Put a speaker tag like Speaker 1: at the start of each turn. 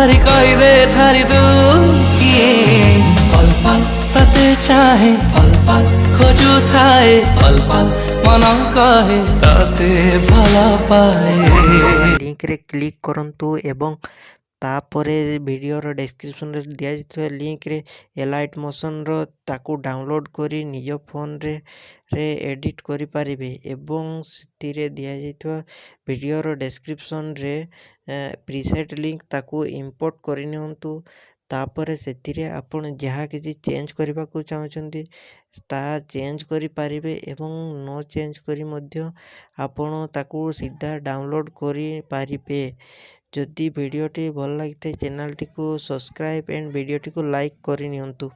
Speaker 1: ठारी कही दे ठारी तू किए पल पल ताते चाहे पल पल खोजु थाए पल पल मन कहे ताते भला पाए
Speaker 2: लिंक रे क्लिक करंतु एवं तापरे वीडियोर डिस्क्रिप्शन रे दिया जाइଥିବା लिंक रे एलाइट मोशन रो ताकू डाउनलोड करी निज फोन रे एडिट करि पारिबे एवं सितिरे दिया जाइଥିବା वीडियोर डिस्क्रिप्शन रे प्रीसेट लिंक ताकू इंपोर्ट करि नियंतु तापरे सेतिरे आपण जहाँ किसी चेंज करबा को चाहछंती ता चेंज करि पारिबे एवं नो चेंज करी मध्य आपण ताकू सीधा डाउनलोड करि पारिबे। जदि वीडियोटी भल लगी चैनल टी को सब्सक्राइब एंड वीडियोटी को लाइक करि नियंतु।